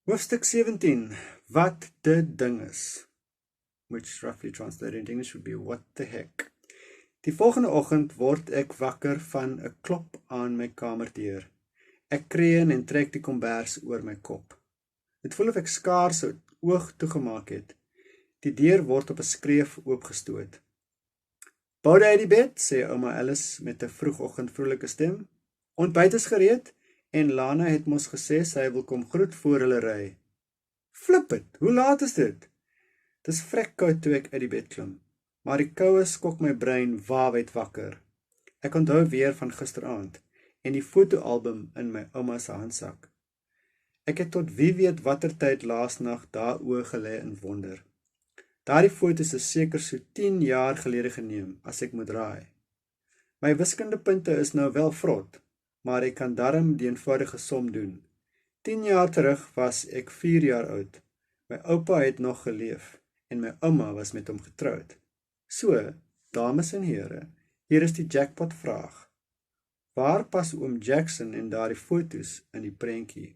Hoofstuk 17. Wat de ding is. Which roughly translated in English would be what the heck. Die volgende oggend word ek wakker van 'n klop aan my kamerdeur. Ek kreun en trek die kombers oor my kop. Dit voel of ek skaars 'n oog toegemaak het. Die deur word op 'n skreef oopgestoot. "Boude uit die bed," sê ouma Alice met 'n vroegoggend vrolike stem. "Ontbyt is gereed en Lana het mos gesê sy wil kom groet voor hulle ry." "Flip het, hoe laat is dit?" Dis vrek koud toe ek uit die bed klim, maar die koue skok my brein waawyd wakker. Ek onthou weer van gisteraand en die fotoalbum in my ouma se handsak. Ek het tot wie weet watter tyd laasnag daaroor gelê in wonder. Daardie foto's is seker so 10 jaar gelede geneem, as ek moet raai. My wiskundepunte is nou wel vrot, maar ek kan darm die eenvoudige som doen. 10 jaar terug was ek 4 jaar oud. My oupa het nog geleef en my ouma was met hom getroud. So, dames en here, hier is die jackpot vraag. Waar pas oom Jackson en daardie foto's in die prentjie?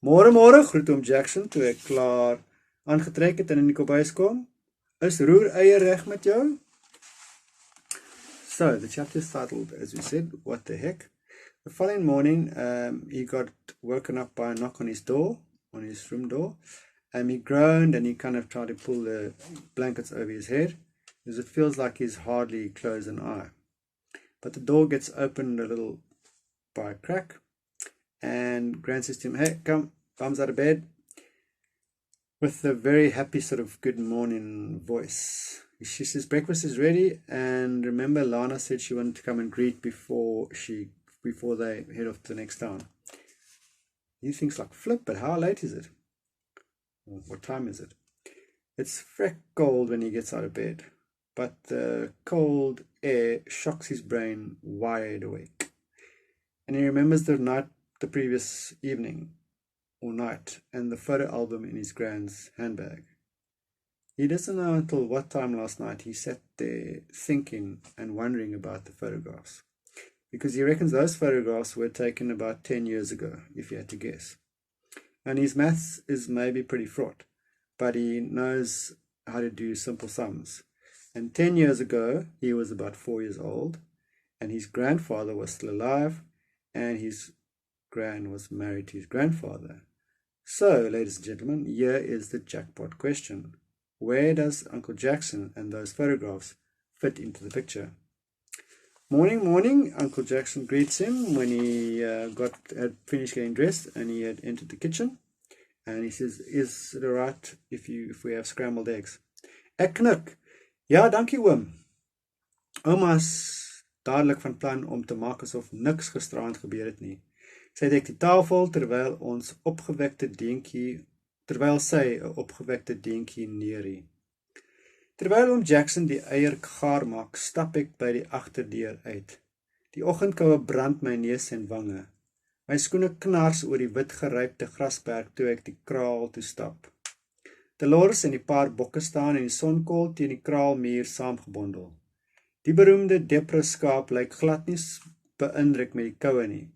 Môre, groet oom Jackson toe ek klaar aangetrek het en in die kombuis kom. Is roereier reg met jou? So, the chapter is titled, as we said, What the Heck? The following morning, he got woken up by a knock on his door, on his room door. He groaned and he kind of tried to pull the blankets over his head, because it feels like he's hardly closed an eye. But the door gets opened a little by a crack, and Gran says to him, "Hey, come, bums out of bed," with a very happy sort of good morning voice. She says, "Breakfast is ready, and remember Lana said she wanted to come and greet before they head off to the next town." He thinks like, flip, but how late is it? What time is it? It's freck cold when he gets out of bed, but the cold air shocks his brain wide awake. And he remembers the previous evening or night and the photo album in his grand's handbag. He doesn't know until what time last night he sat there thinking and wondering about the photographs, because he reckons those photographs were taken about 10 years ago, if he had to guess. And his maths is maybe pretty fraught, but he knows how to do simple sums. And 10 years ago, he was about 4 years old, and his grandfather was still alive, and his gran was married to his grandfather. So, ladies and gentlemen, here is the jackpot question. Where does Uncle Jackson and those photographs fit into the picture? Morning, Uncle Jackson greets him when he had finished getting dressed and he had entered the kitchen. And he says, "Is it alright if we have scrambled eggs?" Ek knik. "Ja, dankie oom." Ouma's dadelik van plan om te maak asof niks gisterand gebeur het nie. Sy dek die tafel terwyl sy 'n opgewekte deentjie neerie. Terwyl oom Jackson die eier gaar maak, stap ek by die agterdeur uit. Die oggendkoue brand my neus en wange. My skoene knars oor die wit gerypte grasperk toe ek die kraal toe stap. Dolores en die paar bokke staan in die sonkool teen die kraalmuur saamgebondel. Die beroemde depre skaap lyk glad nie beïndruk met die koue nie.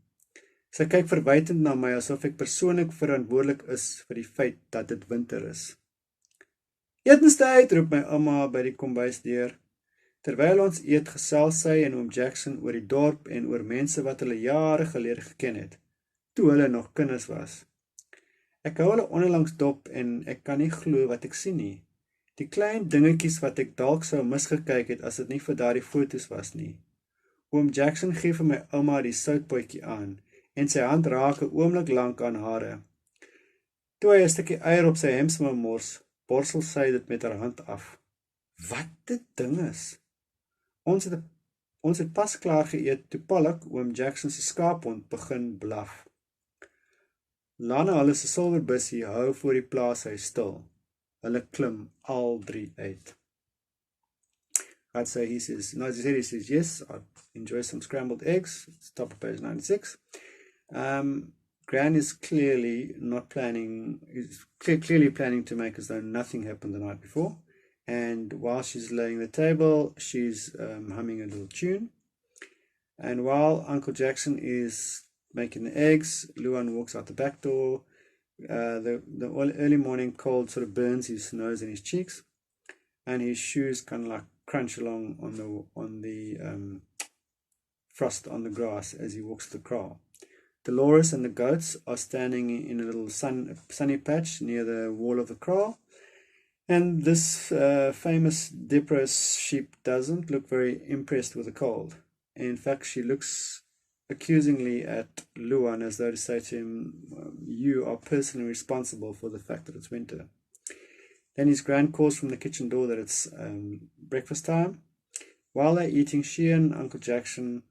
Sy kyk verwytend na my asof ek persoonlik verantwoordelik is vir die feit dat dit winter is. "Etenstyd," roep my ouma by die kombuisdeur. Terwyl ons eet, gesels sy en oom Jackson oor die dorp en oor mense wat hulle jare gelede geken het, toe hulle nog kinders was. Ek hou hulle onlangs dop en ek kan nie glo wat ek sien nie. Die klein dingetjies wat ek dalk sou misgekyk het as dit nie vir daardie foto's was nie. Oom Jackson gee vir my ouma die soutpotjie aan en sy hand raak 'n oomblik lank aan hare. Toe hy 'n stukkie eier op sy hemdsmou mors, borsel sy dit met haar hand af. Wat dit ding is! Ons het pas klaar geëet toe Pollock, oom Jackson se skaaphond, begin blaf. Lana hulle se silverbussie hou voor die plaashuis stil. Hulle klim al 3 uit. He says, "Yes, I'd enjoy some scrambled eggs." It's top of page 96. Gran is clearly planning to make as though nothing happened the night before. And while she's laying the table, she's humming a little tune. And while Uncle Jackson is making the eggs, Luan walks out the back door, The early morning cold sort of burns his nose and his cheeks, and his shoes kind of like crunch along on the frost on the grass as he walks to the kraal. Dolores and the goats are standing in a little sunny patch near the wall of the kraal, and this famous Dipra's sheep doesn't look very impressed with the cold. In fact, she looks accusingly at Luan as though to say to him, you are personally responsible for the fact that it's winter. Then his grand calls from the kitchen door that it's breakfast time. While they're eating, she and Uncle Jackson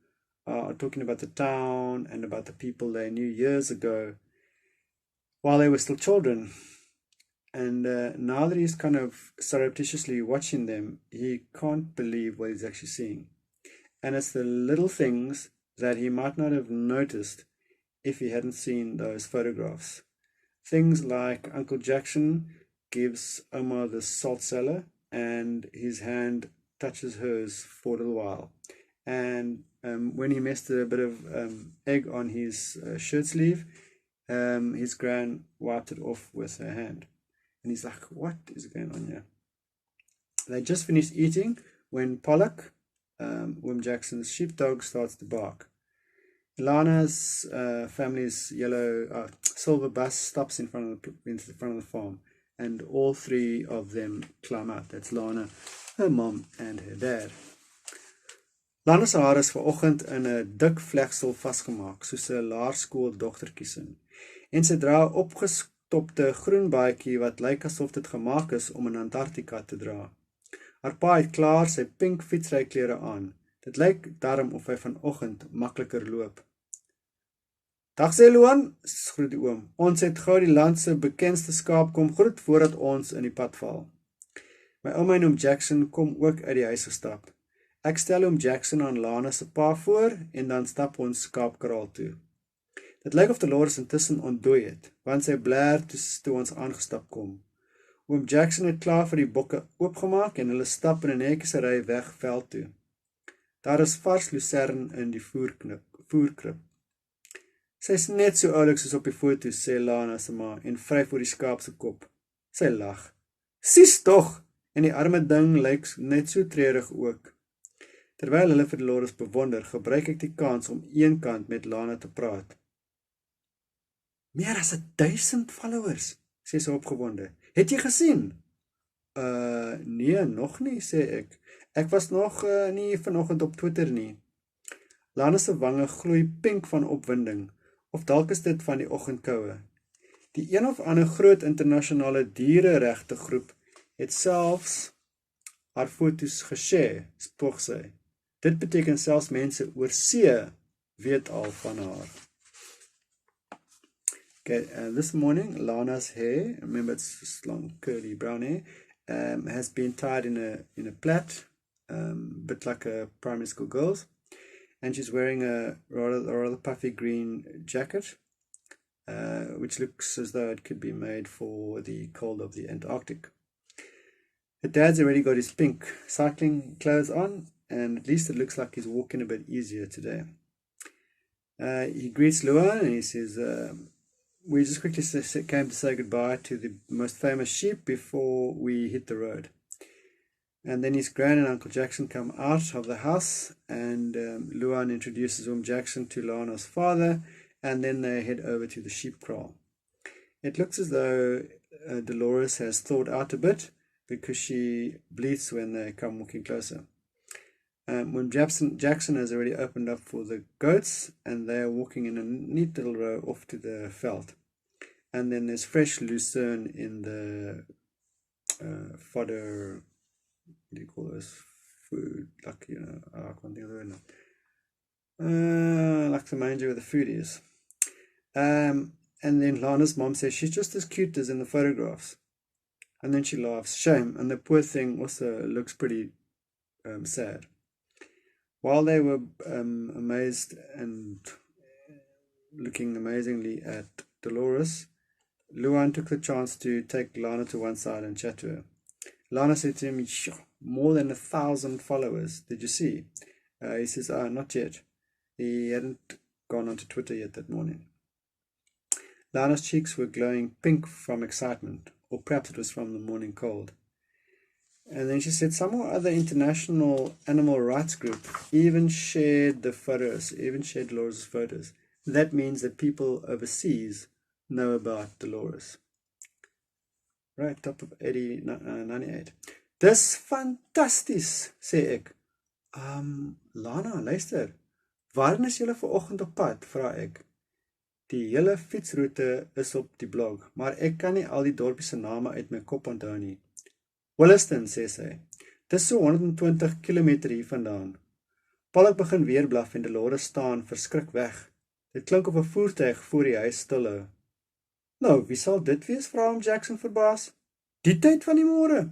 are talking about the town and about the people they knew years ago while they were still children. And now that he's kind of surreptitiously watching them, he can't believe what he's actually seeing. And it's the little things that he might not have noticed if he hadn't seen those photographs. Things like Uncle Jackson gives Omar the salt cellar and his hand touches hers for a little while. And when he messed a bit of egg on his shirt sleeve, his gran wiped it off with her hand. And he's like, what is going on here? They just finished eating when Pollock, Wim Jackson's sheepdog, starts to bark. Lana's family's silver bus stops in front of the farm, and all three of them climb out. That's Lana, her mom, and her dad. Lana se haar is vanoggend in 'n dik vlegsel vasgemaak, soos 'n laerskooldogtertjies in. En sy dra 'n opgestopte groen baadjie wat lyk asof dit gemaak is om in Antarktika te dra. Haar pa het klaar sy pink fietsryklere aan. Dit lyk daarom of hy vanoggend makliker loop. Dag sê Luan, groet die oom. Ons het gou die land se bekendste skaap kom groet voordat ons in die pad val. My ouma en oom Jackson kom ook uit die huis gestap. Ek stel oom Jackson aan Lana se pa voor en dan stap ons skaapkraal toe. Dit lyk of Dolores intussen ontdooi het, want sy blaar toe ons aangestap kom. Oom Jackson het klaar vir die bokke oopgemaak en hulle stap in 'n netjiese ry weg veld toe. Daar is vars lucern in die voerkrib. Sy is net so oulik soos op die foto, sê Lana se ma en vryf oor die skaap se kop. Sy lag. Sies tog, en die arme ding lyk net so treurig ook. Terwyl hulle vir Dolores bewonder, gebruik ek die kans om eenkant met Lana te praat. Meer as 1000 followers, sê sy opgewonde. Het jy gesien? Nee, nog nie, sê ek. Ek was nog nie vanoggend op Twitter nie. Lana se wange gloei pink van opwinding, of dalk is dit van die oggendkoue. Die een of ander groot internasionale diereregte groep het selfs haar foto's geshare, spog sy. Dit beteken selfs mense oor see weet al van haar. Okay, this morning, Lana's hair, remember it's long, curly brown hair, has been tied in a plait, bit like a primary school girl's, and she's wearing a rather puffy green jacket, which looks as though it could be made for the cold of the Antarctic. Her dad's already got his pink cycling clothes on, and at least it looks like he's walking a bit easier today. He greets Luan and he says, we just quickly came to say goodbye to the most famous sheep before we hit the road. And then his gran and Uncle Jackson come out of the house, and Luan introduces Jackson to Lana's father, and then they head over to the sheep kraal. It looks as though Dolores has thawed out a bit, because she bleats when they come walking closer. When Jackson has already opened up for the goats, and they are walking in a neat little row off to the veld. And then there's fresh lucerne in the fodder, what do you call those? Food, like, I can't think of the word now. Like the manger where the food is. And then Lana's mom says she's just as cute as in the photographs. And then she laughs. Shame. And the poor thing also looks pretty sad. While they were amazed and looking amazingly at Dolores, Luan took the chance to take Lana to one side and chat to her. Lana said to him, more than 1,000 followers. Did you see? He says, not yet. He hadn't gone onto Twitter yet that morning. Lana's cheeks were glowing pink from excitement, or perhaps it was from the morning cold. And then she said some or other international animal rights group even shared the photos, even shared Dolores' photos. That means that people overseas know about Dolores. Right, top of 98. Dis fantasties, sê ek. Lana, luister. Waarin is julle vanoggend op pad, vra ek. Die hele fietsroute is op die blog, maar ek kan nie al die dorpies se name uit my kop onthou nie. Williston, sê sy. Dis so 120 km hier vandaan. Pollock begin weer blaf en Dolores staan verskrik weg. Dit klink of 'n voertuig voor die huis stilhou. Nou, wie sal dit wees, vra hom Jackson verbaas. Die tyd van die môre.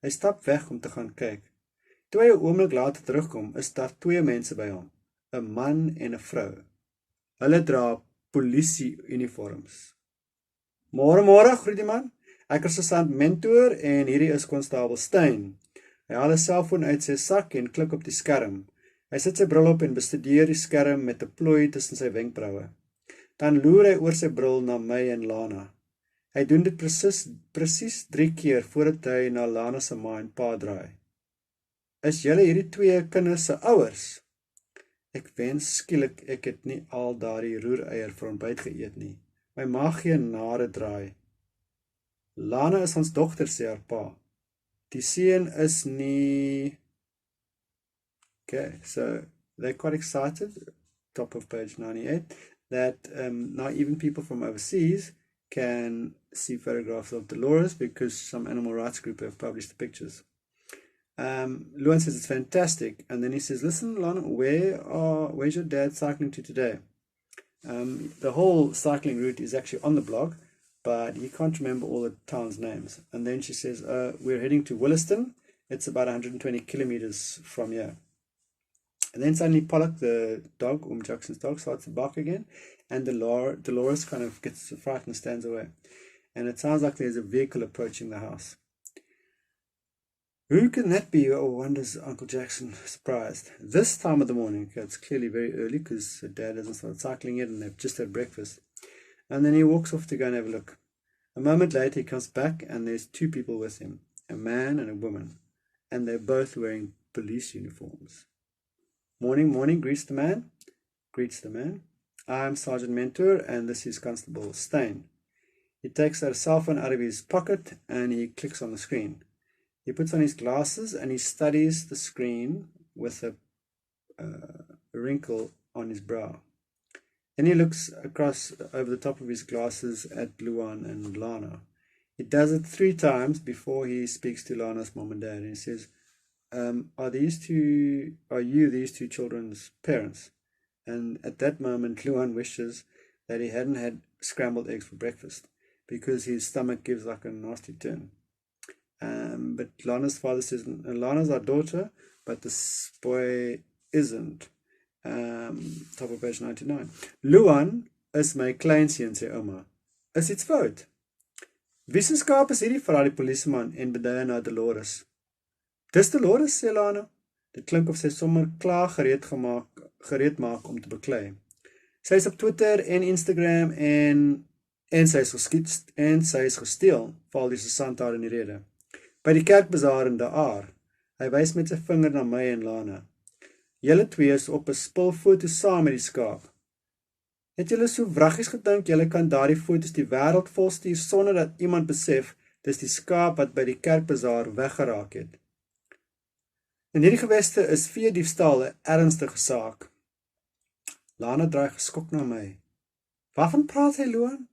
Hy stap weg om te gaan kyk. Toe hy 'n oomblik later terugkom, is daar twee mense by hom, 'n man en 'n vrou. Hulle dra polisie-uniforms. Môre, groet die man. Ek is sergeant Mentor en hierdie is konstabel Stein. Hy haal 'n selfoon uit sy sak en klik op die skerm. Hy sit sy bril op en bestudeer die skerm met 'n plooi tussen sy wenkbroue. Dan loer hy oor sy bril na my en Lana. Hy doen dit presies 3 keer voordat hy na Lana se ma en pa draai. Is julle hierdie twee kinders se ouers? Ek wens skielik ek het nie al daardie roereier vir ontbyt geëet nie. My maag gee 'n nare draai. Lana is ons dogter, sê haar pa. Die seun is nie... Okay, so they're quite excited, top of page 98, that now even people from overseas can see photographs of Dolores because some animal rights group have published the pictures. Luan says it's fantastic, and then he says, listen, Lana, where's your dad cycling to today? The whole cycling route is actually on the blog, but he can't remember all the towns' names. And then she says, we're heading to Williston. It's about 120 kilometers from here. And then suddenly Pollock, the dog, Jackson's dog, starts to bark again, and Dolores kind of gets frightened and stands away. And it sounds like there's a vehicle approaching the house. Who can that be? Oh, wonders Uncle Jackson, surprised. This time of the morning, okay, it's clearly very early because her dad hasn't started cycling yet and they've just had breakfast. And then he walks off to go and have a look. A moment later, he comes back and there's two people with him, a man and a woman, and they're both wearing police uniforms. Morning, greets the man. I'm Sergeant Mentor and this is Constable Stein. He takes a cell phone out of his pocket and he clicks on the screen. He puts on his glasses and he studies the screen with a wrinkle on his brow. Then he looks across over the top of his glasses at Luan and Lana. He does it 3 times before he speaks to Lana's mom and dad. And he says, are you these two children's parents? And at that moment, Luan wishes that he hadn't had scrambled eggs for breakfast because his stomach gives like a nasty turn. But Lana's father says, Lana's our daughter, but this boy isn't. Top of page 99. Luan is my kleinseun, sê ouma. Is iets fout? Wie se skaap is hierdie, vra die polisieman en beduie na Dolores. Dis Dolores, sê Lana. Dit klink of sy sommer klaar gereed maak om te beklei. Sy is op Twitter en Instagram en sy is gesteel, val die sergeant daar in die rede. By die kerkbazaar in De Aar. Hy wys met sy vinger na my en Lana. Julle twee is op 'n spilfoto saam met die skaap. Het julle so wraggies gedink julle kan daardie foto's die wêreld volstuur sonder dat iemand besef dis die skaap wat by die kerkbazaar weggeraak het? In hierdie geweste is veediefstal 'n ernstige saak. Lana draai geskok na my. Waarvan praat hy, Luan?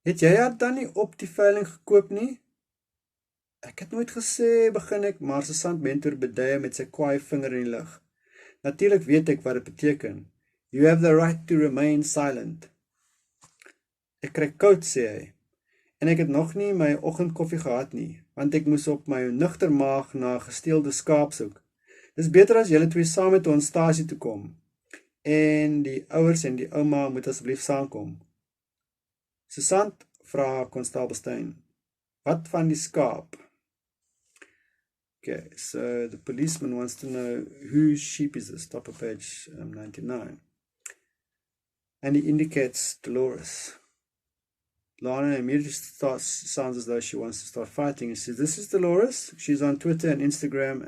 Het jy haar dan nie op die veiling gekoop nie? Ek het nooit gesê, begin ek, maar sergeant Mentor beduie met sy kwaai vinger in die lug. Natuurlik weet ek wat dit beteken. You have the right to remain silent. Ek kry koud, sê hy. En ek het nog nie my oggendkoffie gehad nie, want ek moes op my nugter maag na gesteelde skaap soek. Dis beter as julle twee saam met ons stasie toe kom. En die ouers en die ouma moet asseblief saamkom. Sergeant, vra konstabel Stein. Wat van die skaap? Okay, so the policeman wants to know whose sheep is this, top of page 99. And he indicates Dolores. Lana immediately sounds as though she wants to start fighting. He says, "This is Dolores. She's on Twitter and Instagram,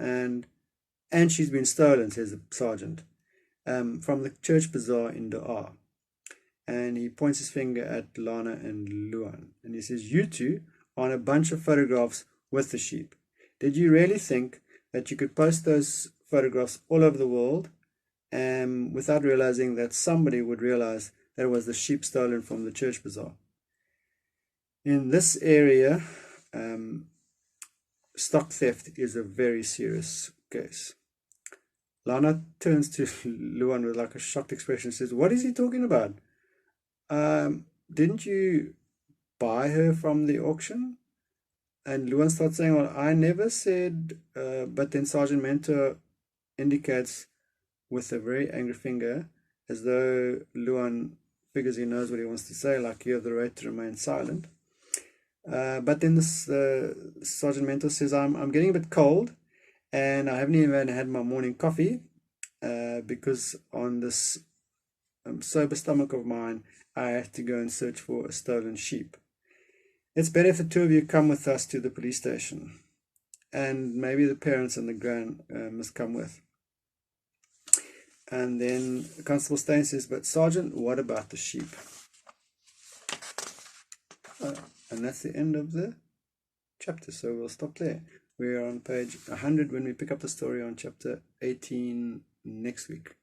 and she's been stolen," says the sergeant, "from the church bazaar in Doha." And he points his finger at Lana and Luan. And he says, "You two are on a bunch of photographs with the sheep. Did you really think that you could post those photographs all over the world without realizing that somebody would realize that it was the sheep stolen from the church bazaar?" In this area, stock theft is a very serious case. Lana turns to Luan with like a shocked expression and says, "What is he talking about? Didn't you buy her from the auction?" And Luan starts saying, "Well, I never said," but then Sergeant Mentor indicates with a very angry finger, as though Luan figures he knows what he wants to say, like you have the right to remain silent. But then this Sergeant Mentor says, I'm getting a bit cold, and I haven't even had my morning coffee, because on this sober stomach of mine, I have to go and search for a stolen sheep. It's better if the two of you come with us to the police station, and maybe the parents and the gran must come with." And then Constable Stain says, "But Sergeant, what about the sheep?" And that's the end of the chapter, so we'll stop there. We're on page 100 when we pick up the story on chapter 18 next week.